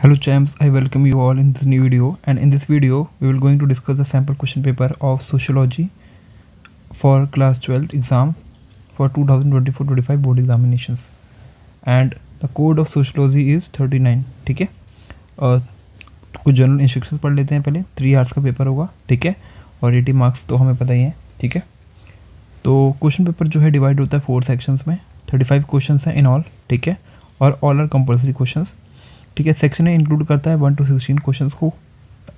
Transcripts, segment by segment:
Hello champs, I welcome you all in this new video, and in this video we will going to discuss the sample question paper of sociology for class 12th exam for 2024-25 board examinations, and the code of sociology is 39. ठीक है, और कुछ general instructions पढ़ लेते हैं पहले. 3 hours का paper होगा, ठीक है, और 80 मार्क्स तो हमें पता ही है, ठीक है. तो क्वेश्चन पेपर जो है डिवाइड होता है 4 सेक्शंस में. 35 क्वेश्चंस हैं इन ऑल, ठीक है, और ऑल आर कंपल्सरी क्वेश्चंस, ठीक है. सेक्शन ए इंक्लूड करता है 1 to 16 क्वेश्चंस को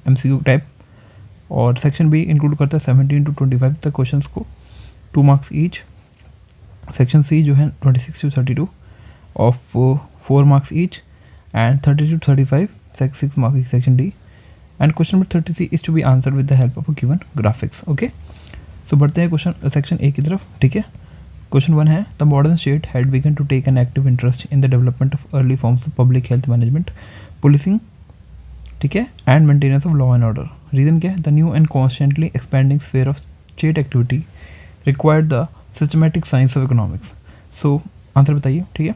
MCQ टाइप, और सेक्शन बी इंक्लूड करता है 17 to 25 तक क्वेश्चंस को, 2 मार्क्स ईच. सेक्शन सी जो है 26 to 32 of 4 marks each, and 30 to 35 6 marks section D. And question number 33 is to be answer with the help of a given graphics. Okay, so बढ़ते हैं question section A की तरफ, ठीक है. Question 1 है, the modern state had begun to take an active interest in the development of early forms of public health management, policing, ठीक है, and maintenance of law and order. Reason क्या है? The new and constantly expanding sphere of state activity required the systematic science of economics. So answer बताइए, ठीक है.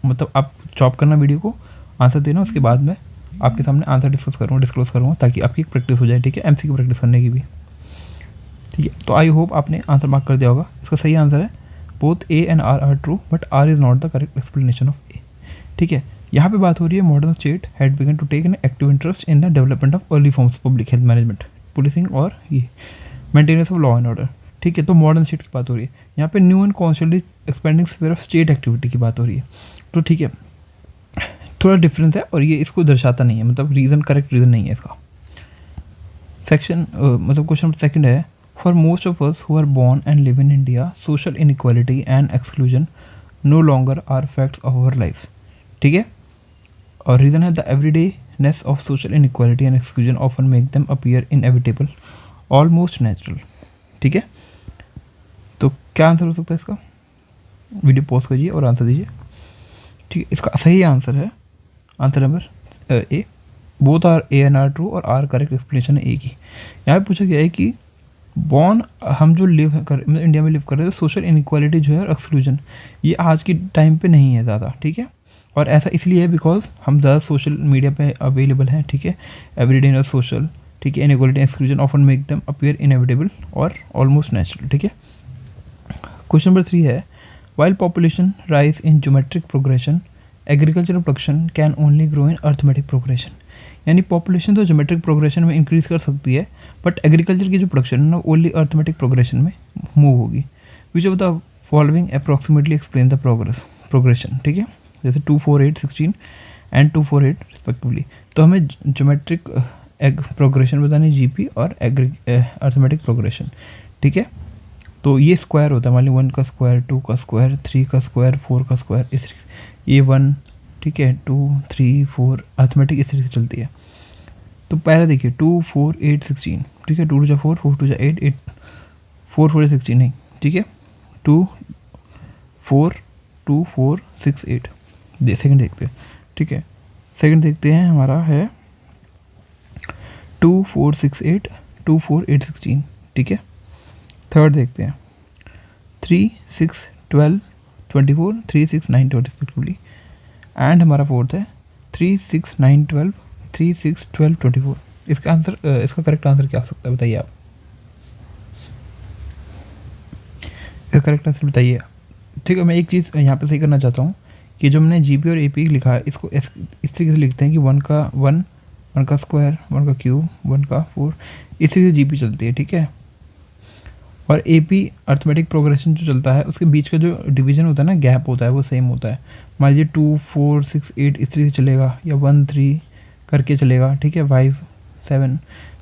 मतलब आप chop करना वीडियो को, आंसर देना, उसके बाद में आपके सामने आंसर डिस्क्लोज करूँगा ताकि आपकी एक प्रैक्टिस हो जाए, ठीक है, MCQ प्रैक्टिस करने की भी, ठीक है. तो आई होप आपने आंसर मार्क कर दिया होगा. इसका सही आंसर है both A and R R true, but R is not the correct explanation of A, ठीक है. यहाँ पे बात हो रही है modern state had begun to take an active interest in the development of early forms public health management, policing और ये maintenance of law and order, ठीक है. तो मॉडर्न स्टेट की बात हो रही है यहाँ पे. New and constantly expanding sphere of state activity की बात हो रही है. तो ठीक है, थोड़ा डिफरेंस है और ये इसको दर्शाता नहीं है, मतलब रीज़न करेक्ट रीज़न नहीं है इसका. सेक्शन मतलब क्वेश्चन सेकंड है, for most of us who are born and live in India, social inequality and exclusion no longer are facts of our lives, ठीक है. और रीज़न है the everydayness of social inequality and exclusion often make them appear inevitable, almost natural, ठीक है. तो क्या answer हो सकता है इसका? वीडियो पॉज करिए और आंसर दीजिए, ठीक है. इसका सही आंसर है answer number A. Both are A and R true, और आर करेक्ट एक्सप्लेनेशन है ए की. यहाँ पे पूछा गया है कि बॉर्न हम जो लिव कर मतलब इंडिया में लिव कर रहे हैं, तो सोशल इनइक्वालिटी जो है और एक्सक्लूजन ये आज की टाइम पे नहीं है ज़्यादा, ठीक है. और ऐसा इसलिए है बिकॉज हम ज़्यादा सोशल मीडिया पे अवेलेबल हैं, ठीक है. एवरीडे इन सोशल, ठीक है. Inequality exclusion often make them appear inevitable और ऑलमोस्ट नेचुरल, ठीक है. क्वेश्चन नंबर 3 है, while population rise in geometric progression, agricultural production can only grow in arithmetic progression. यानी पॉपुलेशन तो ज्योमेट्रिक प्रोग्रेशन में इंक्रीज कर सकती है, बट एग्रीकल्चर की जो प्रोडक्शन है ना ओनली अर्थमेटिक प्रोग्रेशन में मूव होगी. विच of the following approximately explain the progression, ठीक है. जैसे 2, 4, 8, 16 एंड 2, 4, 8 रिस्पेक्टिवली. तो हमें ज्योमेट्रिक प्रोग्रेशन बतानी, GP, और अर्थमेटिक प्रोग्रेशन, ठीक है. तो ये स्क्वायर होता है, मान ली 1 का स्क्वायर, 2 का स्क्वायर, 3 का स्क्वायर, 4 का स्क्वायर, इस ये 1, ठीक है, 2, 3, 4 अर्थमेटिक इस तरीके से चलती है. तो पहले देखिए 2, 4, 8, 16, ठीक है. 2 2 4, 4 2 8, 8 4 4 16 नहीं, ठीक है. 2 4 2 4 6 8. सेकंड देखते हैं, ठीक है. सेकंड देखते हैं, हमारा है 2 4 6 8, 2 4 8 16, ठीक है. थर्ड देखते हैं 3 6 12 24, 3 6 9 12 रिस्पेक्टिवली. एंड हमारा फोर्थ है 3 6 9 12, 3 6 12 24. इसका आंसर इसका करेक्ट आंसर क्या हो सकता है बताइए आप? इसका करेक्ट आंसर बताइए, ठीक है. मैं एक चीज़ यहाँ पे सही करना चाहता हूँ कि जो मैंने GP और AP लिखा है इसको इस तरीके से लिखते हैं कि 1 का स्क्वायर, 1 का क्यूब, 1 का 4, इस तरीके से GP चलती है, ठीक है. और AP अर्थमेटिक प्रोग्रेशन जो चलता है उसके बीच का जो डिवीजन होता है ना, गैप होता है, वो सेम होता है. मान लीजिए 2 4 6 8 इस तरीके से चलेगा, या 1 3 करके चलेगा, ठीक है, 5 7.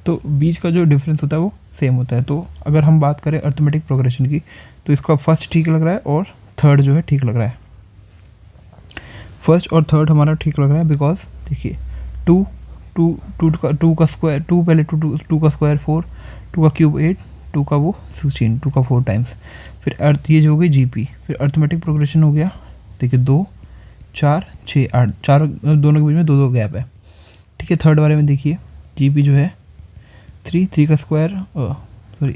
तो बीच का जो डिफरेंस होता है वो सेम होता है. तो अगर हम बात करें अर्थमेटिक प्रोग्रेशन की, तो इसका फर्स्ट ठीक लग रहा है और थर्ड जो है ठीक लग रहा है. फर्स्ट और थर्ड हमारा ठीक लग रहा है बिकॉज देखिए 2 का स्क्वायर, 2 पहले 2 का स्क्वायर 4, 2 का क्यूब 8, 2 का वो 16, 2 का 4 टाइम्स. फिर अर्थ ये जो हो गई GP, फिर अर्थमेटिक प्रोग्रेशन हो गया, देखिए 2 4 6 8, 4 दोनों के बीच में 2 2 गैप है, ठीक है. थर्ड वाले में देखिए GP जो है 3 का स्क्वायर, सॉरी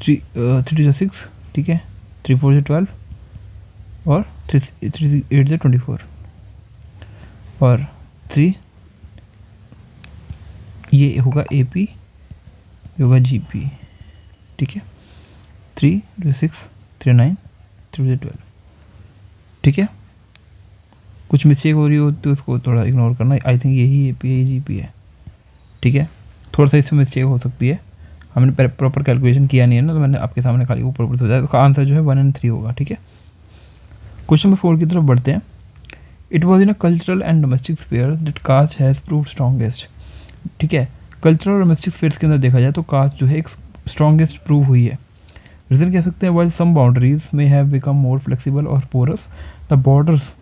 3 6, ठीक है, 3 4 12, और 3 8 24. और 3 ये होगा AP, ये होगा GP, ठीक है। 3 6 3 9 3 12, ठीक है। कुछ मिस्टेक हो रही हो तो उसको थोड़ा इग्नोर करना। आई थिंक यही AP यही GP है, ठीक है। थोड़ा सा इसमें मिस्टेक हो सकती है, हमने प्रॉपर कैलकुलेशन किया नहीं है ना, तो मैंने आपके सामने खाली ऊपर ऊपर सोचा। तो आंसर जो है 1 और 3 होगा, ठीक है। क्वेश्चन नंबर 4 की तरफ बढ़ते हैं। It was in a cultural and domestic sphere that caste has prove strongest, ठीक है। कल्चरल और डोमेस्टिक स्फीयर्स के अंदर देखा जाए तो कास्ट जो है एक स्ट्रॉन्गेस्ट प्रूव हुई है। रीज़न कह सकते हैं, वाइल सम बाउंड्रीज में हैव बिकम मोर फ्लेक्सिबल और porous, the borders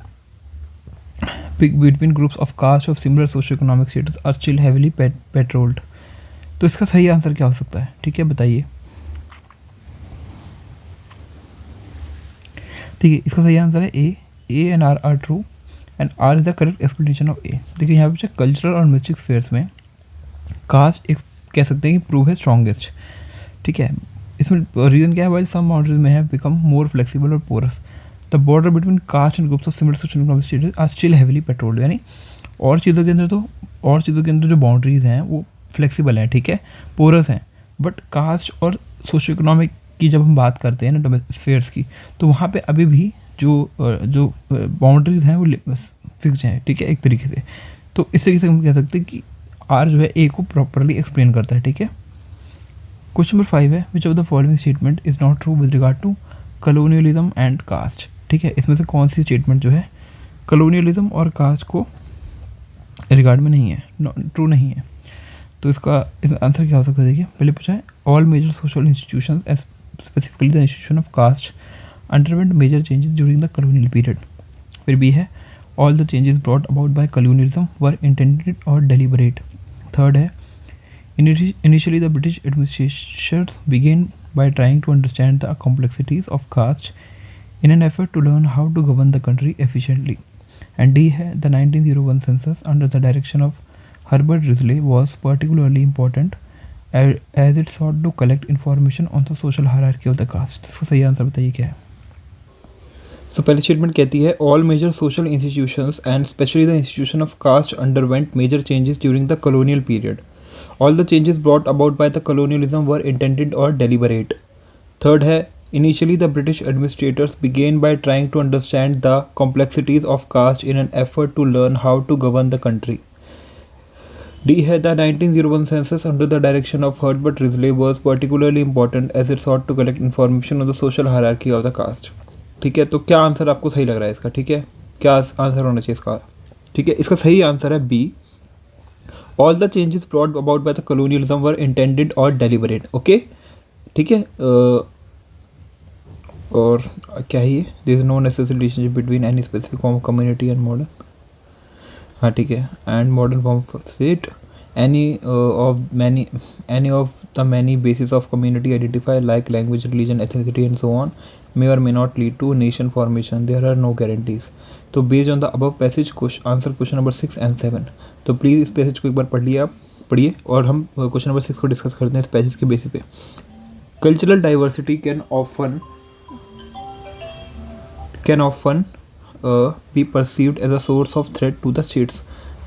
between groups of caste of similar socio-economic status are still heavily patrolled। तो इसका सही आंसर क्या हो सकता है, ठीक है, बताइए। ठीक है, इसका सही आंसर है A and R are true and R is the correct explanation of A। देखिए यहाँ पे कल्चरल और डोमेस्टिक स्फीयर्स में कास्ट एक कह सकते हैं कि प्रूव है स्ट्रॉन्गेस्ट, ठीक है। इसमें रीज़न क्या है, वाइल सम बाउंड्रीज में हैव बिकम मोर फ्लेक्सिबल और porous, the border between caste and groups of similar social economic status are still heavily patrolled. यानी और चीज़ों के अंदर जो बाउंड्रीज हैं वो फ्लेक्सिबल हैं, ठीक है, पोरस हैं, बट कास्ट और सोशो इकोनॉमिक की जब हम बात करते हैं ना डोमेस्टिक स्फीयर्स की, तो वहाँ पे अभी भी जो बाउंड्रीज हैं वो फिक्स्ड हैं, ठीक है, एक तरीके से। तो इस तरीके से हम कह सकते हैं कि R जो है A को प्रॉपरली एक्सप्लेन करता है, ठीक है। क्वेश्चन नंबर 5 है, which of the following statement is not true with regard to colonialism and caste, ठीक है। इसमें से कौन सी स्टेटमेंट जो है कलोनियलिज्म और कास्ट को रिगार्ड में नहीं है, ट्रू नहीं है। तो इसका आंसर क्या हो सकता है, देखिए पहले पूछा है, all major social institutions as specifically the institution of caste underwent major changes during the colonial period. फिर B है, all the changes brought about by colonialism were intended और डेलिबरेट। थर्ड है, initially the British administrators began by trying to understand the complexities of caste in an effort to learn how to govern the country efficiently. And D है, the 1901 census under the direction of Herbert Risley was particularly important as it sought to collect information on the social hierarchy of the caste। इसका सही answer बताइए क्या है। So पहली statement कहती है, all major social institutions and especially the institution of caste underwent major changes during the colonial period. All the changes brought about by the colonialism were intended or deliberate. Third है, initially the British administrators began by trying to understand the complexities of caste in an effort to learn how to govern the country. D है, the 1901 census under the direction of Herbert Risley was particularly important as it sought to collect information on the social hierarchy of the caste। ठीक है, तो क्या answer आपको सही लग रहा है इसका, ठीक है, क्या आंसर होना चाहिए इसका, ठीक है। इसका सही आंसर है B, all the changes brought about by the colonialism were intended or deliberate। Okay, ठीक है। और क्या है ये, there is no necessary relationship between any specific form of community and modern, हाँ ठीक है, and modern form of state, any of the many bases of community identify like language, religion, ethnicity and so on may or may not lead to nation formation, there are no guarantees। तो based on the above passage answer question number 6 and 7। तो please इस passage को एक बार पढ़िए और हम question number 6 को discuss करते हैं इस पैसेज के बेसिस पे। Cultural diversity can often be perceived as a source of threat to the states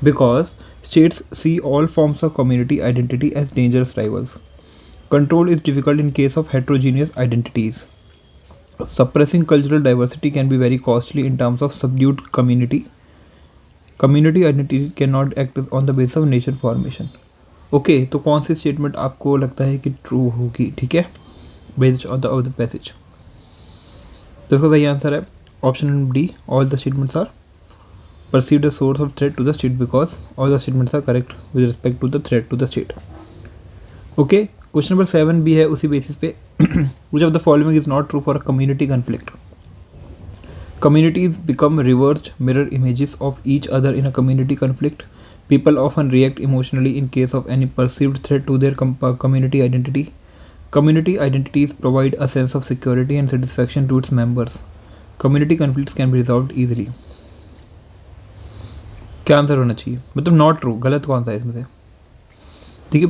because states see all forms of community identity as dangerous rivals. Control is difficult in case of heterogeneous identities. Suppressing cultural diversity can be very costly in terms of subdued community identity cannot act on the basis of nation formation। Okay, तो कौन सी statement आपको लगता है कि true होगी, ठीक है, based on the passage. तो इसका सही आंसर है option D, all the statements are perceived as source of threat to the state because all the statements are correct with respect to the threat to the state। Okay, question number 7 भी है उसी basis पे, which of the following is not true for a community conflict। Communities become reversed mirror images of each other in a community conflict. People often react emotionally in case of any perceived threat to their community identity. Community identities provide a sense of security and satisfaction to its members. Community conflicts can be resolved easily। क्या answer होना चाहिए, मतलब not true, गलत कौन सा है इसमें से, ठीक है।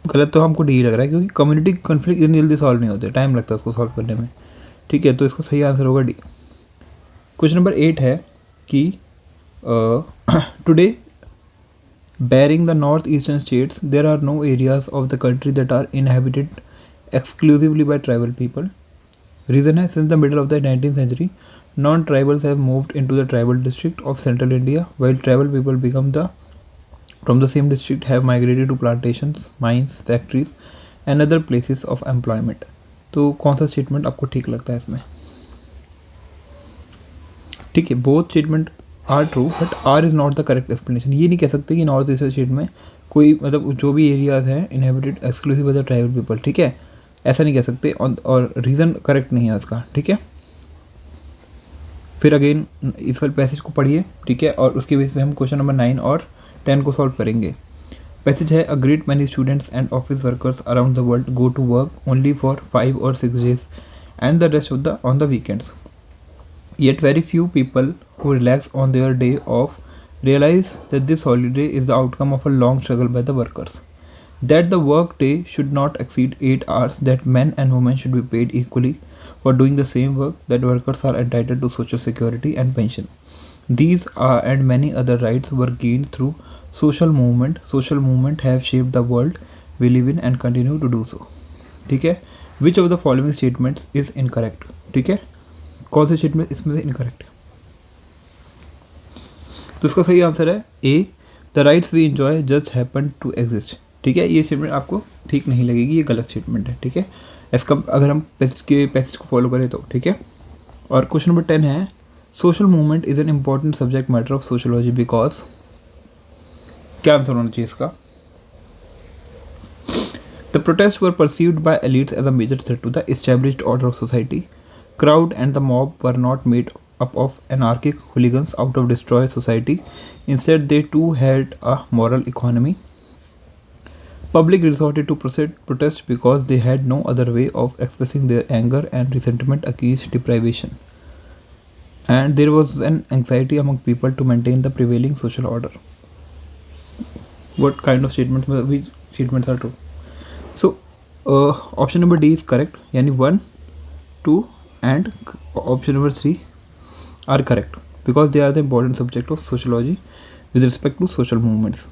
गलत तो हमको डी लग रहा है क्योंकि कम्युनिटी कॉन्फ्लिक्ट इतनी जल्दी सॉल्व नहीं होते, टाइम लगता है उसको सॉल्व करने में, ठीक है। तो इसका सही आंसर होगा डी। क्वेश्चन नंबर 8 है कि Today, barring the northeastern states, there are no areas of the country that are inhabited exclusively by tribal people. Reason है, since the middle of the 19th century, non-tribals have moved into the tribal district of central India, while tribal people from the same district have migrated to plantations, mines, factories and other places of employment. तो कौन सा statement आपको ठीक लगता है इसमें? ठीक है, both statement are true but R is not the correct explanation. ये नहीं कह सकते कि नॉर्थ ईस्ट स्टेट में कोई मतलब जो भी एरियाज हैं inhabited exclusive by the tribal people. ठीक है, ऐसा नहीं कह सकते और रीज़न करेक्ट नहीं है उसका. ठीक है, फिर अगेन इस वाले पैसेज को पढ़िए. ठीक है, और उसके बेस पे हम क्वेश्चन नंबर 9 और 10 को सॉल्व करेंगे. पैसेज है, a great many students and office workers around the world go to work only for 5 or 6 days and the rest of the on the weekends. Yet very few people who relax on their day off realize that this holiday is the outcome of a long struggle by the workers. That the work day should not exceed 8 hours, that men and women should be paid equally for doing the same work, that workers are entitled to social security and pension. These and many other rights were gained through social movement. Social movement have shaped the world we live in and continue to do so. ठीक है, which of the following statements is incorrect? ठीक है, कौन से statement इसमें से incorrect है? तो इसका सही आंसर है A, the rights we enjoy just happen to exist. ठीक है, ये स्टेटमेंट आपको ठीक नहीं लगेगी, ये गलत स्टेटमेंट है. ठीक है, इसका अगर हम पैसेज को फॉलो करें तो. ठीक है, और क्वेश्चन नंबर 10 है, social movement is an important subject matter of sociology because. क्या आंसर होना चाहिए इसका? The protest were perceived by elites as a major threat to the established order of society. Crowd and the mob were not made up of anarchic hooligans out of destroy society. Instead, they too had a moral economy. Public resorted to protest because they had no other way of expressing their anger and resentment against deprivation. And there was an anxiety among people to maintain the prevailing social order. What kind of statements? Which statements are true? So, option number D is correct. Yani 1, 2. And option number 3 are correct because they are the important subject of sociology with respect to social movements.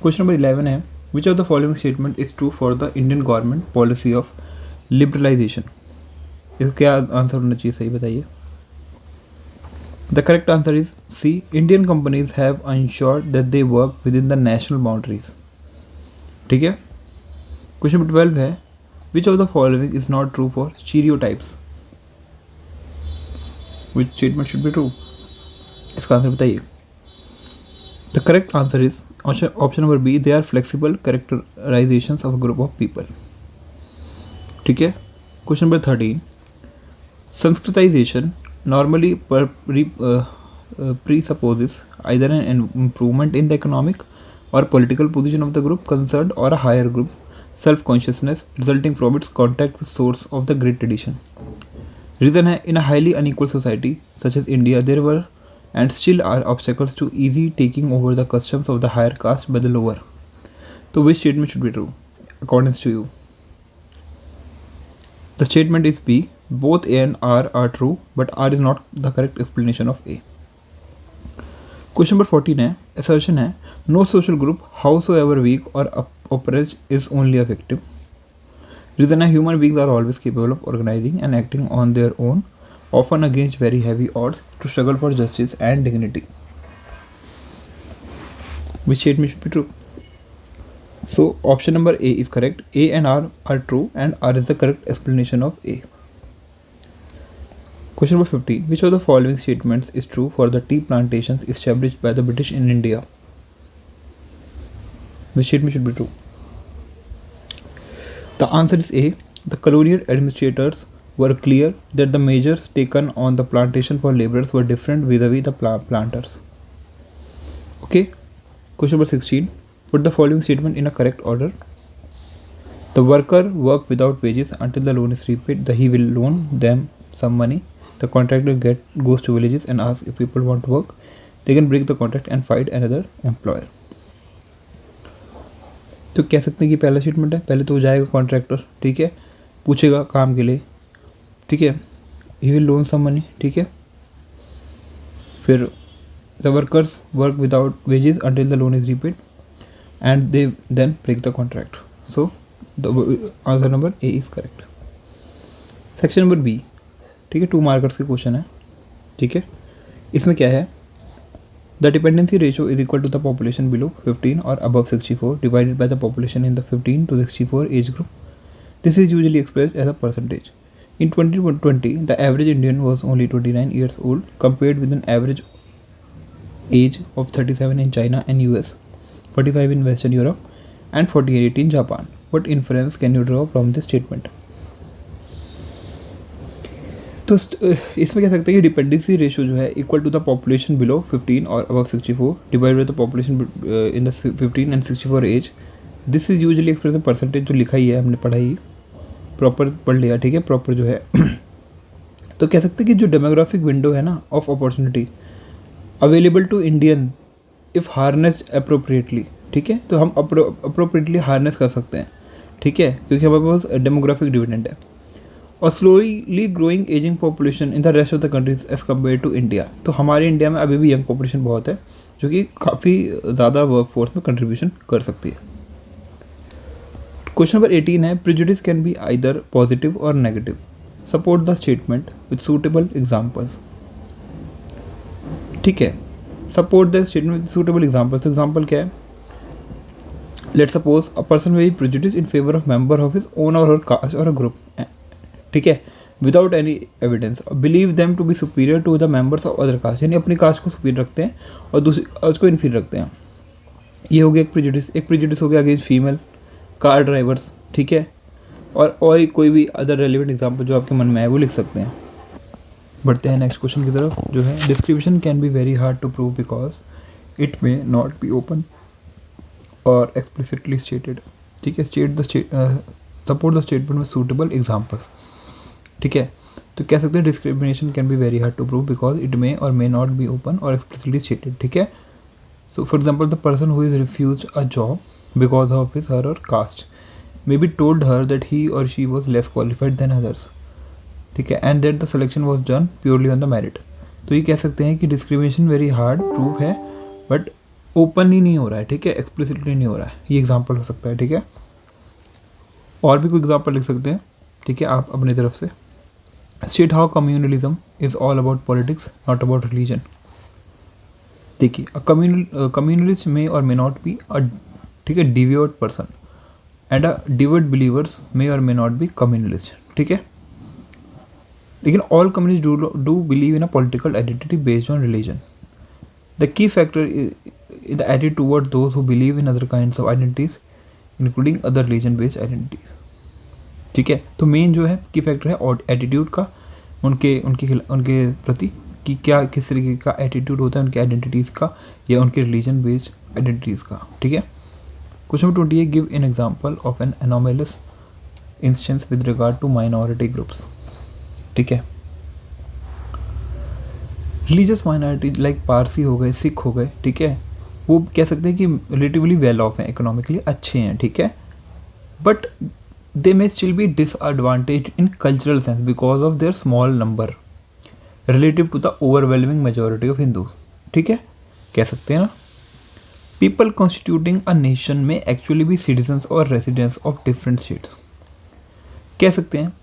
Question number 11 है, which of the following statement is true for the Indian government policy of liberalization? इसका क्या answer होना चाहिए, सही बताइए. The correct answer is C. Indian companies have ensured that they work within the national boundaries. ठीक है. Question number 12 है, which of the following is not true for stereotypes? Which statement should be true? इसका answer बताइए. The correct answer is option number B. They are flexible characterizations of a group of people. ठीक है. Question number 13. Sanskritization normally presupposes either an improvement in the economic or political position of the group concerned or a higher group self-consciousness resulting from its contact with source of the great tradition. Reason है, in a highly unequal society such as India, there were and still are obstacles to easy taking over the customs of the higher caste by the lower. So which statement should be true according to you? The statement is B. Both A and R are true, but R is not the correct explanation of A. Question number 14 है, assertion है, no social group howsoever weak or oppressed is only a victim. Reason है, human beings are always capable of organizing and acting on their own, often against very heavy odds, to struggle for justice and dignity. Which statement should be true? So option number A is correct. A and R are true and R is the correct explanation of A. Question number 15. Which of the following statements is true for the tea plantations established by the British in India? Which statement should be true? The answer is A. The colonial administrators were clear that the measures taken on the plantation for laborers were different vis-a-vis the planters. Okay. Question number 16. Put the following statement in a correct order. The worker work without wages until the loan is repaid. He will loan them some money. The contractor goes to villages and asks if people want to work. They can break the contract and find another employer. तो कह सकते हैं कि पहला statement है, पहले तो जाएगा कॉन्ट्रैक्टर. ठीक है, पूछेगा काम के लिए. ठीक है, he will loan some money. ठीक है, फिर the workers work without wages until the loan is repaid and they then break the contract. So the answer number A is correct. Section number B. ठीक है, 2 markers के question है. ठीक है, इसमें क्या है, the dependency ratio is equal to the population below 15 और above 64 divided by the population in the 15 to 64 age group. This is usually expressed as a percentage. In 2020, the average Indian was only 29 years old compared with an average age of 37 in China and US, 45 in Western Europe and 48 in Japan. What inference can you draw from this statement? तो इसमें कह सकते हैं कि dependency ratio जो है equal to the population below 15 और above 64 divide by the population in the 15 and 64 age. This is usually express percentage. जो लिखा ही है हमने पढ़ा ही प्रॉपर पढ़ लिया. ठीक है, प्रॉपर जो है तो कह सकते हैं कि जो डेमोग्राफिक विंडो है ना of opportunity available to Indian if harness appropriately. ठीक है, तो हम अप्रोप्रिएटली हार्नेस कर सकते हैं. ठीक है, क्योंकि हमारे पास डेमोग्राफिक डिविडेंड है. और slowly growing ageing population in the rest of the countries as compare to India. तो हमारे इंडिया में अभी भी यंग पॉपुलेशन बहुत है जो कि काफ़ी ज़्यादा वर्क फोर्स में कंट्रीब्यूशन कर सकती है. क्वेश्चन नंबर 18 है, prejudice can be either positive और negative. Support the statement with suitable examples. ठीक है, support the statement with suitable examples. Example क्या है, let suppose a person may be prejudice in favour of member of his own और her caste और a group. ठीक है, without any evidence believe them to be superior to the members of other caste. यानी अपनी cast को superior रखते हैं और दूसरी कास्ट को इन्फीरियर रखते हैं. ये हो गया एक प्रेजुडिस. एक प्रेजुडिस हो गया अगेंस्ट फीमेल कार ड्राइवर्स. ठीक है, और कोई भी अदर रेलिवेंट एग्जाम्पल जो आपके मन में आए वो लिख सकते हैं. बढ़ते हैं नेक्स्ट क्वेश्चन की तरफ जो है, description can be very hard to prove because it may not be open और एक्सप्लिसिटली स्टेटेड. ठीक है, support the statement with suitable examples. ठीक है, तो कह सकते हैं discrimination can be very hard to prove because it may और मे नॉट बी ओपन और एक्सप्लिसिटली स्टेटेड. ठीक है, so for example the person who is refuse a job because of his her or caste maybe told her that he or she was less qualified than others. ठीक है, and that the selection was done purely on the merit. तो ये कह सकते हैं कि discrimination very hard proof है but open ही नहीं हो रहा है. ठीक है, एक्सप्लिसिटली नहीं हो रहा है. ये एग्जांपल हो सकता है. ठीक है, और भी कोई एग्जांपल लिख सकते हैं. ठीक है, आप अपनी तरफ से. State how communalism is all about politics not about religion. देखिए, कम्युनलिस्ट मे और मे नॉट बी अ ठीक है devote person and a devote believers may और मे नॉट बी कम्युनलिस्ट. ठीक है, लेकिन all communist do believe in a political identity based on religion. The key factor is the attitude toward those who believe in other kinds of identities including other religion based identities. ठीक है, तो main जो है की factor है attitude का उनके प्रति कि क्या किस तरीके का एटीट्यूड होता है उनके आइडेंटिटीज़ का या उनके रिलीजन बेस्ड आइडेंटिटीज़ का. ठीक है, क्वेश्चन नंबर 20 है, give an example of an anomalous instance with regard to minority groups. ठीक है, रिलीजियस माइनॉरिटी लाइक पारसी हो गए, सिख हो गए. ठीक है, वो कह सकते हैं कि रिलेटिवली वेल ऑफ हैं, इकोनॉमिकली अच्छे हैं. ठीक है, but they may still be disadvantage in cultural sense because of their small number relative to the overwhelming majority of Hindus. ठीक है, कह सकते हैं ना. People constituting a nation may actually be citizens or residents of different states. कह सकते हैं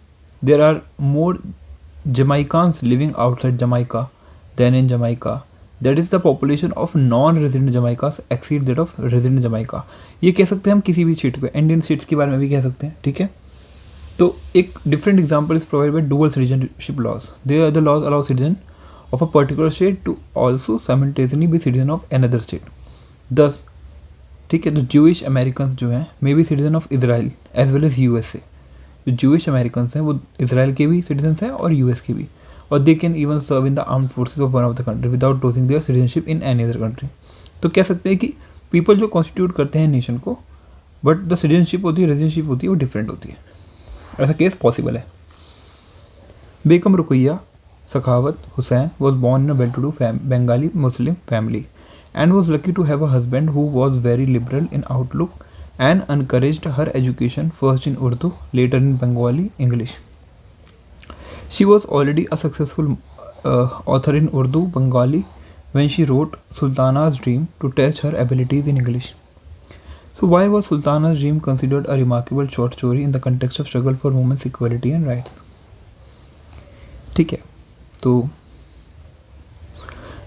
there are more Jamaicans living outside Jamaica than in Jamaica. That is the population of non-resident Jamaicas exceed that of resident Jamaica. ये कह सकते हैं हम किसी भी स्टेट पे, इंडियन स्टेट्स के बारे में भी कह सकते हैं. ठीक है, तो एक different example is provide by dual citizenship laws. They are the laws allow citizen of a particular state to also simultaneously be citizen of another state. Thus, ठीक है, तो जूइश अमेरिकन जो हैं may be citizen of Israel as well as USA. जो Jewish American हैं वो Israel के भी सिटीजन हैं और US के भी, और they can even serve in the armed forces of one of the country without losing their citizenship in any other country. तो कह सकते हैं कि पीपल जो कॉन्स्टिट्यूट करते हैं नेशन को बट द सिटीजनशिप होती है, रेजिडेंशिप होती है, वो डिफरेंट होती है. ऐसा केस पॉसिबल है. Begum Rokeya Sakhawat Hussain was born in a well to do Bengali Muslim family and was lucky to have a husband who was very liberal in outlook and encouraged her education first in Urdu, later in Bengali English. She was already a successful author in Urdu, Bengali, when she wrote Sultana's Dream to test her abilities in English. So why was Sultana's Dream considered a remarkable short story in the context of struggle for women's equality and rights? ठीक है, तो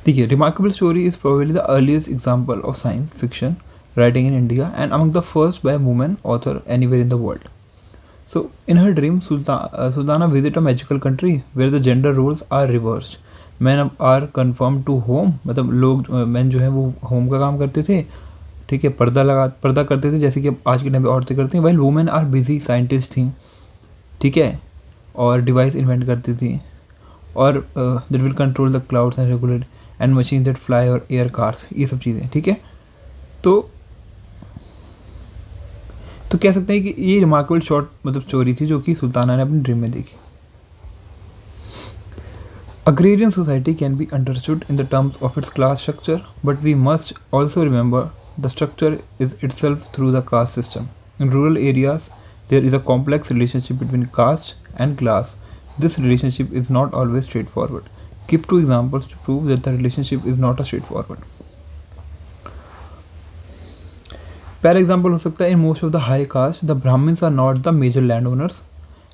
देखिए, remarkable story is probably the earliest example of science fiction writing in India and among the first by a woman author anywhere in the world. So in her dream, Sultana visit a magical country where the gender roles are reversed. Men are confirmed to home, मतलब लोग men जो है वो home का काम करते थे, ठीक है, पर्दा करते थे जैसे कि आज के टाइम पे औरतें करती हैं, while women are busy scientist थी, ठीक है, और डिवाइस इन्वेंट करती थी, और that will control the clouds and regulate and machines that fly और air cars, ये सब चीज़ें, ठीक है. तो कह सकते हैं कि ये रिमार्केबल शॉर्ट मतलब स्टोरी थी जो कि सुल्ताना ने अपनी ड्रीम में देखी. Agrarian society can be understood in the terms of its class structure, but we must also remember the structure is itself through the caste system. In rural areas, there is a complex relationship between caste and class. This relationship is not always straightforward. Give two examples to prove that the relationship is not a straightforward. पहला example हो सकता है, in most of the high caste the Brahmins are not the major land owners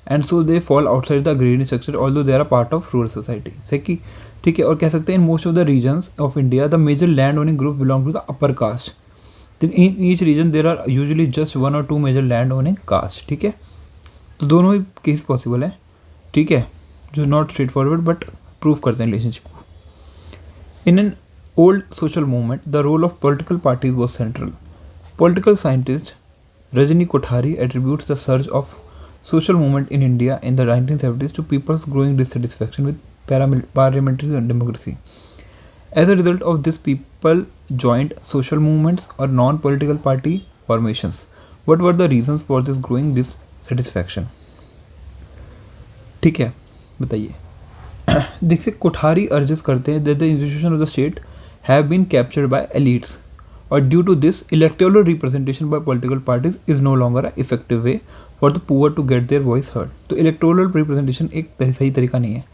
and so they fall outside the agrarian structure although they are a part of rural society. सही, ठीक है. और कह सकते हैं in most of the regions of India the major land owning group belong to the upper caste. In each region there are usually just 1 or 2 major land owning caste. ठीक है, तो दोनों ही केस पॉसिबल है, ठीक है, जो not straightforward but prove करते हैं रिलेशनशिप को. In an old social movement the role of political parties was central. Political scientist Rajni Kothari attributes the surge of social movement in India in the 1970s to people's growing dissatisfaction with parliamentary democracy. As a result of this, people joined social movements or non-political party formations. What were the reasons for this growing dissatisfaction? ठीक है, बताइए. देखिए, Kothari urges करते हैं that the institution of the state have been captured by elites. और due to this electoral representation by political parties is no longer a effective way for the poor to get their voice heard. तो electoral representation एक सही तरीका नहीं है.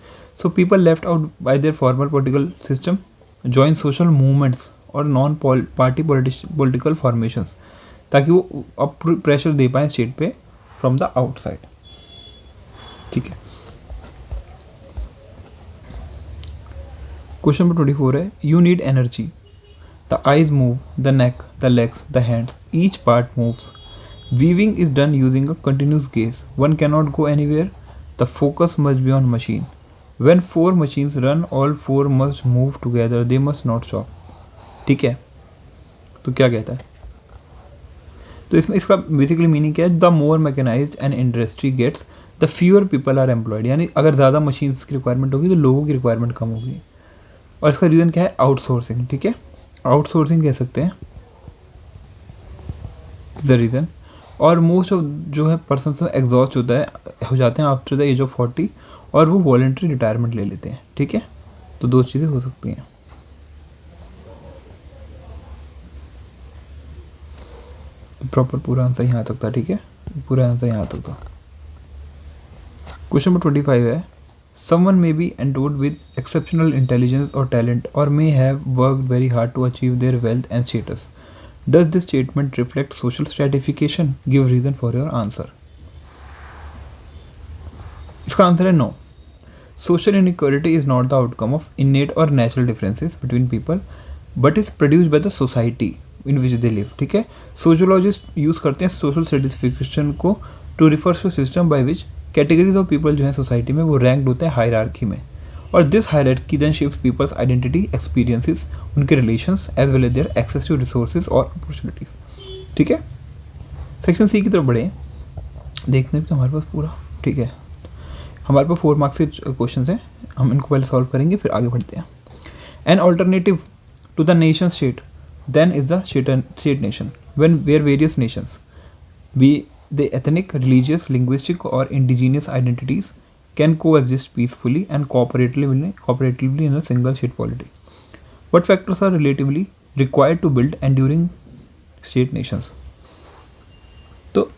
So people left out by their formal political system, join social movements और non party political formations, ताकि वो अब प्रेशर दे पाएँ स्टेट पे फ्रॉम द आउटसाइड. ठीक है. क्वेश्चन नंबर 24 है, you need energy. The eyes move, the neck, the legs, the hands, each part moves. Weaving is done using a continuous gaze. One cannot go anywhere. The focus must be on machine. When 4 machines run, all 4 must move together. They must not stop. ठीक है, तो क्या कहता है? तो इसमें इसका basically meaning क्या है? The more mechanised an industry gets the fewer people are employed. यानी अगर ज़्यादा मशीन्स की रिक्वायरमेंट होगी तो लोगों की रिक्वायरमेंट कम होगी. और इसका रीज़न क्या है? आउटसोर्सिंग. ठीक है, आउटसोर्सिंग कह सकते हैं द रीज़न. और मोस्ट ऑफ जो है पर्सनस में एग्जॉस्ट हो जाते हैं आफ्टर द एज ऑफ 40 और वो वॉलंटरी रिटायरमेंट ले लेते हैं. ठीक है, तो 2 चीज़ें हो सकती हैं. प्रॉपर पूरा आंसर यहाँ तक था. ठीक है, पूरा आंसर यहाँ तक था. क्वेश्चन नंबर 25 है, someone may be endowed with exceptional intelligence or talent or may have worked very hard to achieve their wealth and status. Does this statement reflect social stratification? Give reason for your answer. इसका answer है no. Social inequality is not the outcome of innate or natural differences between people, but is produced by the society in which they live. ठीक है, sociologists use करते हैं social stratification को to refer to system by which categories of people जो है society में वो ranked होते हैं हायरार्की में. और this hierarchy then shapes people's identity, experiences, उनके relations as well as their access to resources और अपॉर्चुनिटीज. ठीक है, सेक्शन सी की तरफ बढ़े. देखने पे हमारे पास पूरा ठीक है, हमारे पास 4 मार्क्स के क्वेश्चन हैं, हम इनको पहले सॉल्व करेंगे फिर आगे बढ़ते हैं. An alternative to the nation state then is the state nation when where various nations be the ethnic, religious, linguistic or indigenous identities can coexist peacefully and cooperatively in a single state polity. What factors are relatively required to build enduring state nations? तो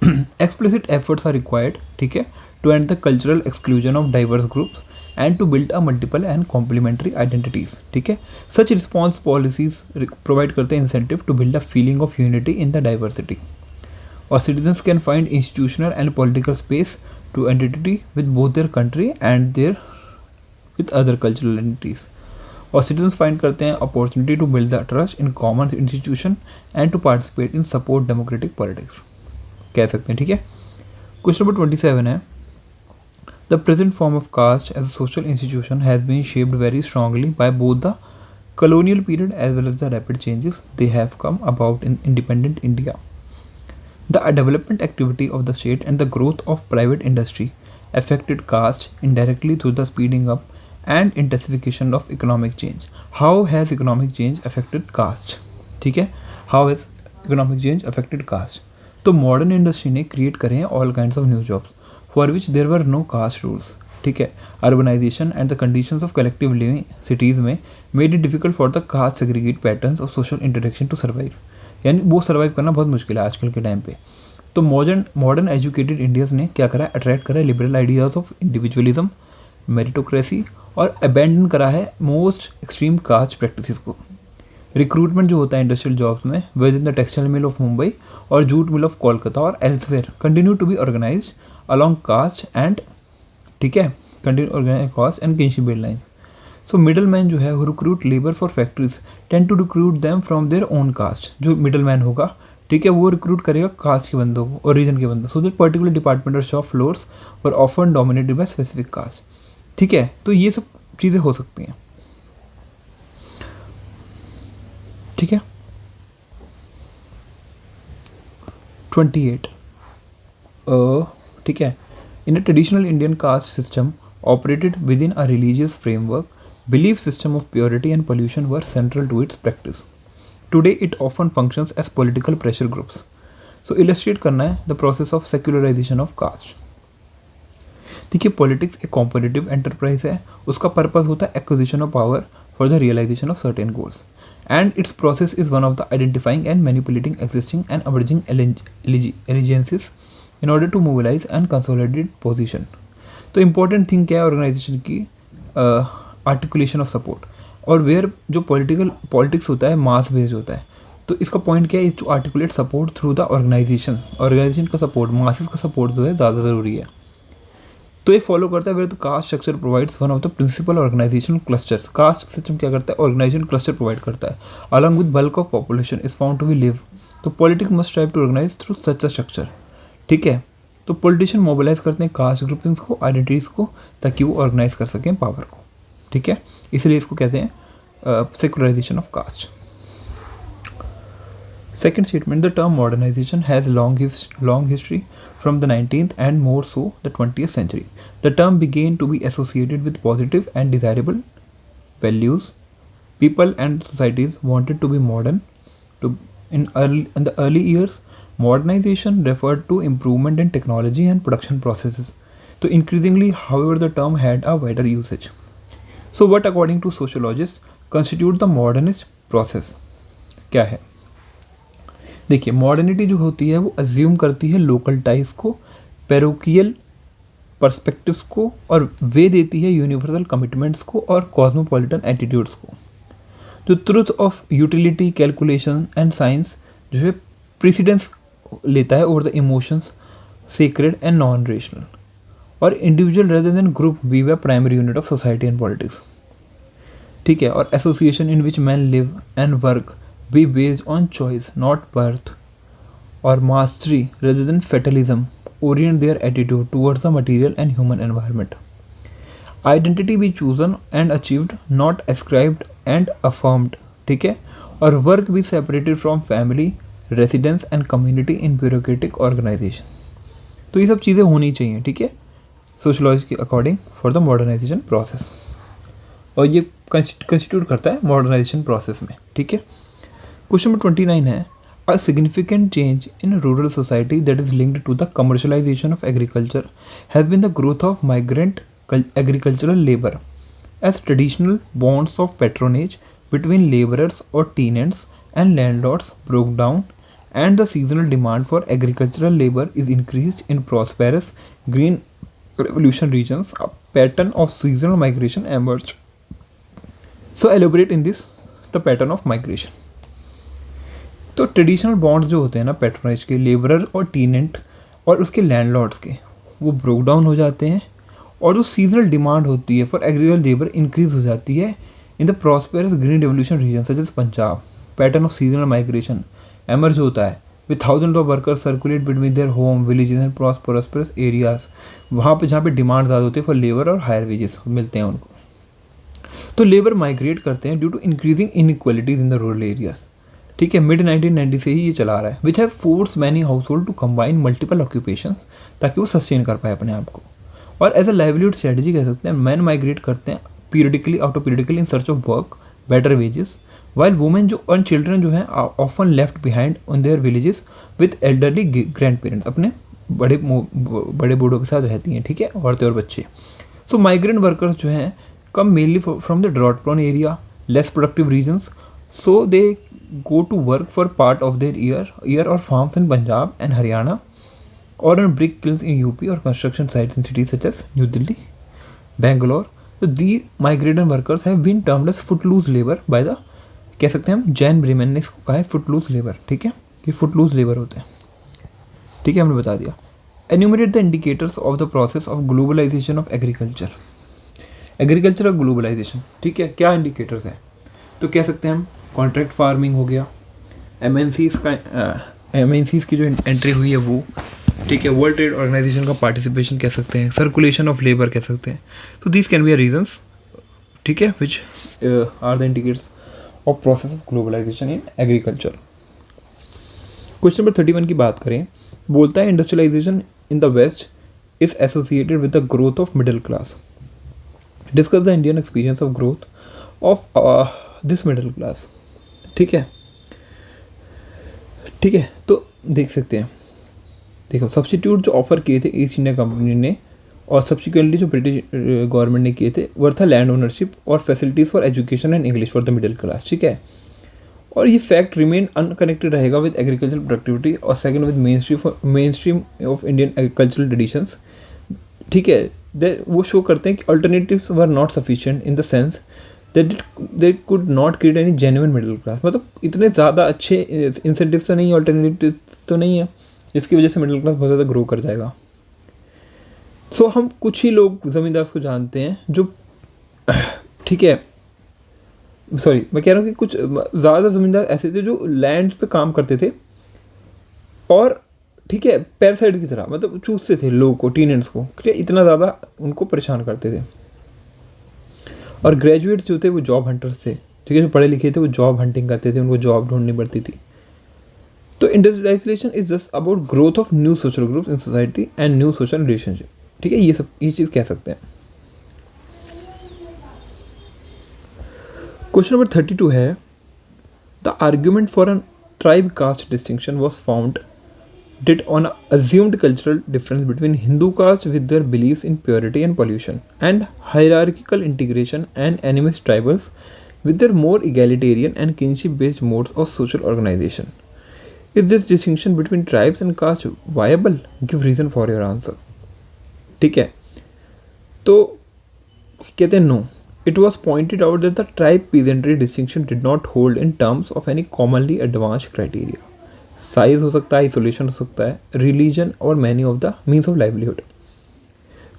explicit efforts are required, ठीक है, to end the cultural exclusion of diverse groups and to build a multiple and complementary identities. ठीक है, such response policies provide करते हैं incentive to build a feeling of unity in the diversity, or citizens can find institutional and political space to identity with both their country and their with other cultural identities. और citizens find करते हैं opportunity to build the trust in common institution and to participate in support democratic politics, कह सकते हैं. ठीक है, question number 27 है, the present form of caste as a social institution has been shaped very strongly by both the colonial period as well as the rapid changes they have come about in independent India. The development activity of the state and the growth of private industry affected caste indirectly through the speeding up and intensification of economic change. How has economic change affected caste? ठीक है, how has economic change affected caste? तो modern industry ने create करे हैं all kinds of new jobs for which there were no caste rules. ठीक है, urbanisation and the conditions of collective living cities में made it difficult for the caste segregate patterns of social interaction to survive. यानी वो survive करना बहुत मुश्किल है आजकल के टाइम पे. तो मॉडर्न एजुकेटेड इंडियंस ने क्या करा, अट्रैक्ट करा liberal ideas of individualism, meritocracy, और अबैंडन करा है मोस्ट एक्सट्रीम कास्ट प्रैक्टिसेस को. रिक्रूटमेंट जो होता है इंडस्ट्रियल जॉब्स में within the textile mill of Mumbai और जूट मिल ऑफ कोलकाता और elsewhere continue to be organised along caste and, ठीक है, continue organise caste and kinship based lines. So middleman जो है वो recruit labour for factories tend to recruit them from there own caste. जो middleman होगा, ठीक है, वो रिक्रूट करेगा कास्ट के बंदों को और रीजन के बंदों. सो दैट पर्टिकुलर डिपार्टमेंट और shop floors were often dominated by specific caste. ठीक है, तो ये सब चीज़ें हो सकती हैं. ठीक है, 28. ठीक है, in a traditional Indian caste system operated within a religious framework, belief system of purity and pollution were central to its practice. Today it often functions as political pressure groups. So illustrate करना है the process of secularisation of caste. देखिए, politics एक competitive enterprise है. उसका purpose होता है acquisition of power for the realisation of certain goals, and its process is one of the identifying and manipulating existing and emerging allegiances in order to mobilise and consolidate position. तो important thing क्या है organisation की, articulation of support. और where जो politics होता है मास based होता है, तो इसका पॉइंट क्या है, to articulate support through the organisation का सपोर्ट, मासेस का सपोर्ट जो है ज़्यादा ज़रूरी है. तो ये फॉलो करता है where the caste structure provides one of the principal organisation clusters. Caste system क्या करता है, ऑर्गेनाइजेशन क्लस्टर प्रोवाइड करता है along with bulk of population is found to be live. तो politics must try to organise through such a structure. ठीक है, तो politician mobilise करते हैं कास्ट ग्रुपिंग्स को, आइडेंटिटीज़ को, ताकि वो ऑर्गेनाइज कर सकें पावर को. ठीक है, इसलिए इसको कहते हैं secularisation of caste. Second statement, the term modernization has long history from the 19th and more so the 20th century. The term began to be associated with positive and desirable values. People and societies wanted to be modern. In the early years, modernization referred to improvement in technology and production processes. So increasingly, however, the term had a wider usage. So what, according to sociologists, constitute the modernist process? क्या है? देखिए, modernity जो होती है वो assume करती है local ties को, पैरोकियल पर्सपेक्टिव्स को, और वे देती है यूनिवर्सल कमिटमेंट्स को और कॉस्मोपॉलिटन एटीट्यूड्स को. जो truth of utility, calculation and science जो है प्रेसिडेंस लेता है over the emotions, sacred and non rational, और individual rather than group be way primary unit of society and politics. ठीक है, और association in which man live and work be based on choice, not birth, or mastery rather than fatalism, orient their attitude towards the material and human environment. Identity be chosen and achieved, not ascribed and affirmed. ठीक है, और work be separated from family, residence and community in bureaucratic organization. तो ये सब चीज़ें होनी चाहिए. ठीक है, सोशलॉजी के according for the modernisation process, और ये कंस्टिट्यूट करता है मॉडर्नाइजेशन प्रोसेस में. ठीक है, क्वेश्चन नंबर 29 है, a significant change in rural society that is linked to the commercialization of agriculture has been the growth of migrant agricultural labor, as traditional bonds of patronage between laborers or tenants and landlords broke down and the seasonal demand for agricultural labor is increased in prosperous green revolution regions pattern of seasonal migration emerged. So elaborate in this the pattern of migration. तो traditional bonds जो होते हैं ना patronise के, labourer और टीनेंट और उसके landlords के, वो ब्रोक डाउन हो जाते हैं और जो सीजनल डिमांड होती है फॉर एग्रीकल्चर लेबर इंक्रीज हो जाती है in the prosperous green revolution region such as Punjab. Pattern of seasonal migration emerge होता है with thousand of workers circulate between their home villages and prosperous areas. वहाँ पे जहाँ पे डिमांड ज़्यादा होती है फॉर लेबर और हायर वेजेस मिलते हैं उनको, तो लेबर माइग्रेट करते हैं due to increasing inequalities in the rural areas. ठीक है, मिड 1990 से ही ये चला रहा है. Which have force many household to combine multiple occupations ताकि वो सस्टेन कर पाए अपने आप को. और एज अ लाइवलीहुड स्ट्रेटजी कह सकते हैं मैन माइग्रेट करते हैं periodically after periodically in search of work better wages, while women जो और चिल्ड्रन जो हैं often left behind on their villages with elderly grand parents. अपने बड़े बूढ़ों के साथ रहती हैं. ठीक है, औरतें और बच्चे. सो माइग्रेंट वर्कर्स जो हैं come mainly from the drought prone area, less productive regions, so they go to work for part of their year or farms in Punjab and Haryana or on brick kilns in UP or construction sites in cities such as New Delhi, Bangalore. So these migrant workers have been termed as footloose labor by the, कह सकते हैं हम, Jain Bremen ने इसको कहा है footloose labor. ठीक है, ये footloose labor होते हैं. ठीक है, हमने बता दिया. Enumerate the indicators of the process of globalization of agriculture. Agriculture और ग्लोबलाइजेशन. ठीक है, क्या इंडिकेटर्स हैं? तो कह सकते हैं हम कॉन्ट्रैक्ट फार्मिंग हो गया, एमएनसीज की जो एंट्री हुई है वो. ठीक है, वर्ल्ड ट्रेड ऑर्गेनाइजेशन का पार्टिसिपेशन कह सकते हैं, सर्कुलेशन ऑफ लेबर कह सकते हैं. तो this can be a reasons. ठीक है, which are the indicators of process of globalisation in agriculture. Question number 31 की बात करें, बोलता है industrialisation in the west is associated with the growth of middle class. Discuss the Indian experience of growth of this middle class. ठीक है, ठीक है, तो देख सकते हैं. देखो, सब्स्टिट्यूट जो ऑफर किए थे ईस्ट इंडिया कंपनी ने और सब्सिक्वेंटली जो ब्रिटिश गवर्नमेंट ने किए थे वर था लैंड ओनरशिप और facilities for education and English for the middle class. ठीक है, और ये फैक्ट रिमेन अनकनेक्टेड रहेगा विद एग्रीकल्चर प्रोडक्टिविटी और second with main stream of Indian agricultural traditions. ठीक है, वो शो करते हैं कि alternatives were not sufficient in the sense they could not create any genuine middle class. मतलब इतने ज़्यादा अच्छे इंसेंटिव तो नहीं है, अल्टरनेटिव तो नहीं है, जिसकी वजह से मिडिल क्लास बहुत ज़्यादा ग्रो कर जाएगा. सो हम कुछ ही लोग ज़मींदार को जानते हैं जो, ठीक है, सॉरी मैं कह रहा हूँ कि कुछ ज़्यादा ज़मींदार ऐसे थे जो लैंड पे काम करते थे और, ठीक है, पैरासाइट की तरह मतलब चूसते थे लोगों को, टीनेंट्स को. ठीक है, इतना ज़्यादा उनको परेशान करते थे. और ग्रेजुएट्स जो थे वो जॉब हंटर्स थे. ठीक है, जो पढ़े लिखे थे वो जॉब हंटिंग करते थे, उनको जॉब ढूंढनी पड़ती थी. तो industrialisation is just about growth of new social groups in society and new social relationship. ठीक है, ये चीज़ कह सकते हैं. क्वेश्चन नंबर 32 है, the argument for an tribe caste distinction was found did on assumed cultural difference between Hindu caste with their beliefs in purity and pollution and hierarchical integration and animist tribals with their more egalitarian and kinship based modes of social organization. Is this distinction between tribes and caste viable? Give reason for your answer. ठीक है, तो कहते हैं no. It was pointed out that the tribe peasantry distinction did not hold in terms of any commonly advanced criteria. Size हो सकता है, isolation हो सकता है, रिलीजन और many of the means of livelihood.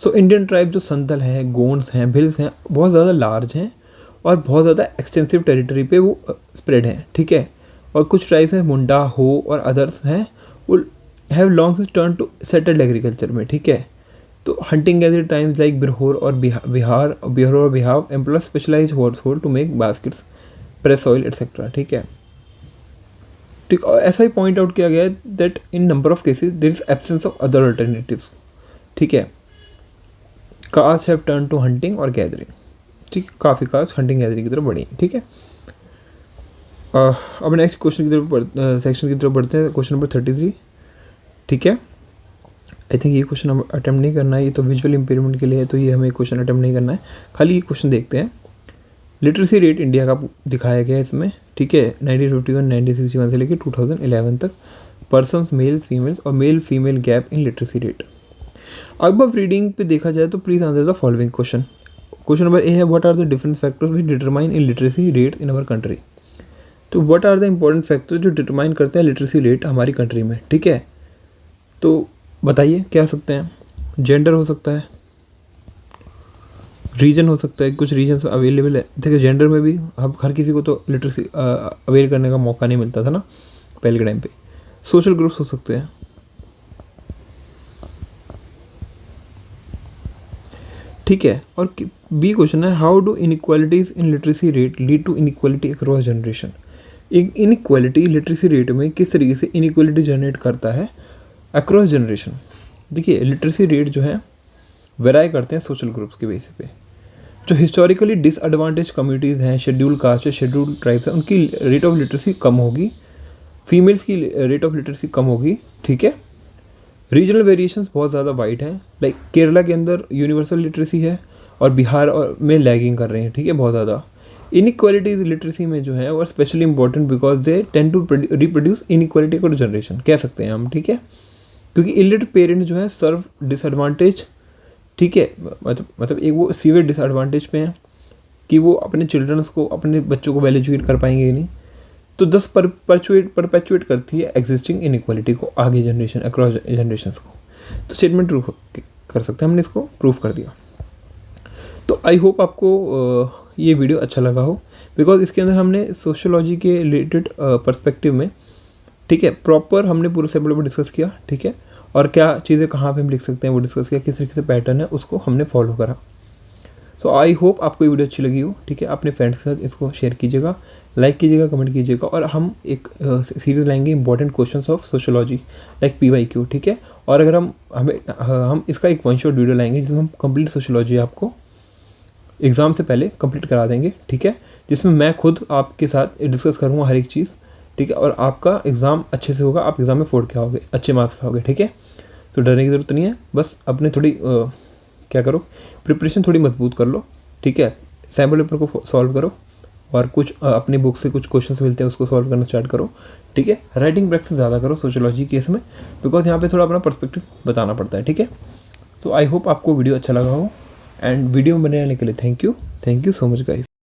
So Indian tribe जो संथल हैं, गोंड्स हैं, भिल्स हैं, बहुत ज़्यादा लार्ज हैं और बहुत ज़्यादा एक्सटेंसिव टेरिटरी पे वो स्प्रेड हैं. ठीक है, और कुछ ट्राइब्स हैं, मुंडा, हो और अदर्स हैं, वो have long since turn to settled agriculture में. ठीक है, तो hunting gathering tribes like Birhor और Bihar employ specialised household to make baskets, press oil etcetera. ठीक है, ठीक, और ऐसा ही पॉइंट आउट किया गया है that in number of cases there is absence of other alternatives. ठीक है, caste have turn to hunting और गैदरिंग. ठीक, काफ़ी कास्ट हंटिंग गैदरिंग की तरफ बढ़ी. ठीक है, अब नेक्स्ट क्वेश्चन की तरफ सेक्शन की तरफ बढ़ते हैं. Question number 33. ठीक है, आई थिंक ये क्वेश्चन हम अटैम्प्ट नहीं करना है, ये तो विजुअल इम्पेयरमेंट के लिए है, तो ये हमें क्वेश्चन अटैम्प्ट नहीं करना है. खाली ये क्वेश्चन देखते हैं. लिटरेसी रेट इंडिया का दिखाया गया है इसमें. ठीक है, 1951 1961 से लेकर 2011 तक पर्सन्स मेल्स फीमेल्स और male female gap in literacy rate. अब रीडिंग पे देखा जाए तो please answer the following question. Question number A है, what are the different factors which determine in literacy rates in our country. तो what are the important factors जो determine करते हैं लिटरेसी रेट हमारी कंट्री में, ठीक है। तो बताइए क्या हो सकते हैं। जेंडर हो सकता है, रीजन हो सकता है, कुछ रीजन्स अवेलेबल है। देखिए जेंडर में भी अब हर किसी को तो लिटरेसी अवेयर करने का मौका नहीं मिलता था ना पहले के टाइम पे। सोशल ग्रुप्स हो सकते हैं, ठीक है। और बी क्वेश्चन है, how do inequalities in literacy rate lead to inequality across generation. Inequality literacy rate में किस तरीके से इनइक्वालिटी जनरेट करता है अक्रॉस जनरेशन। देखिए लिटरेसी रेट जो है वेराई करते हैं सोशल ग्रुप्स के बेसिस पे। जो हिस्टोरिकली डिसएडवांटेज कम्युनिटीज़ हैं, शेड्यूल कास्ट है, शेड्यूल ट्राइब्स हैं, उनकी रेट ऑफ लिटरेसी कम होगी, फीमेल्स की रेट ऑफ लिटरेसी कम होगी, ठीक है। रीजनल वेरिएशंस बहुत ज़्यादा वाइड हैं, लाइक केरला के अंदर यूनिवर्सल लिटरेसी है और बिहार और में लैगिंग कर रहे हैं, ठीक है, बहुत ज़्यादा। इनइक्वालिटीज़ लिटरेसी में जो है वो especially important because they tend to reproduce inequality for generation, कह सकते हैं हम, ठीक है। क्योंकि इलिटरेट पेरेंट जो है सर्व डिसएडवांटेज, ठीक है, मतलब एक वो सीवियर डिसएडवांटेज पे हैं कि वो अपने चिल्ड्रंस को, अपने बच्चों को वेल एजुकेट कर पाएंगे ही नहीं। तो दस परपेचुएट करती है एग्जिस्टिंग इनइक्वालिटी को आगे जनरेशन अक्रॉस जनरेशन्स को। तो स्टेटमेंट ट्रू कर सकते हैं, हमने इसको प्रूव कर दिया। तो आई होप आपको ये वीडियो अच्छा लगा हो, बिकॉज इसके अंदर हमने सोशियोलॉजी के रिलेटेड पर्सपेक्टिव में, ठीक है, प्रॉपर हमने पूरे सेपरेट पर डिस्कस किया, ठीक है। और क्या चीज़ें कहाँ पे हम लिख सकते हैं वो डिस्कस किया, किस तरीके से पैटर्न है उसको हमने फॉलो करा। तो आई होप आपको ये वीडियो अच्छी लगी हो, ठीक है। अपने फ्रेंड्स के साथ इसको शेयर कीजिएगा, लाइक कीजिएगा, कमेंट कीजिएगा। और हम एक सीरीज़ लाएंगे important questions of sociology like PYQ, ठीक है। और अगर हम इसका एक वन शॉट वीडियो लाएंगे जिसमें हम कंप्लीट सोशियोलॉजी आपको एग्ज़ाम से पहले कंप्लीट करा देंगे, ठीक है। जिसमें मैं खुद आपके साथ डिस्कस करूँगा हर एक चीज़, ठीक है। और आपका एग्ज़ाम अच्छे से होगा, आप एग्ज़ाम में फोड़ के आओगे, अच्छे मार्क्स लाओगे, ठीक है। तो डरने की ज़रूरत नहीं है, बस अपने थोड़ी क्या करो, प्रिपरेशन थोड़ी मजबूत कर लो, ठीक है। सैम्पल पेपर को सॉल्व करो और कुछ अपनी बुक से कुछ क्वेश्चंस मिलते हैं उसको सॉल्व करना स्टार्ट करो, ठीक है। राइटिंग प्रैक्टिस ज़्यादा करो सोशियोलॉजी केस में, बिकॉज यहाँ पे थोड़ा अपना पर्सपेक्टिव बताना पड़ता है, ठीक है। तो आई होप आपको वीडियो अच्छा लगा हो, एंड वीडियो में बने रहने के लिए thank you so much guys.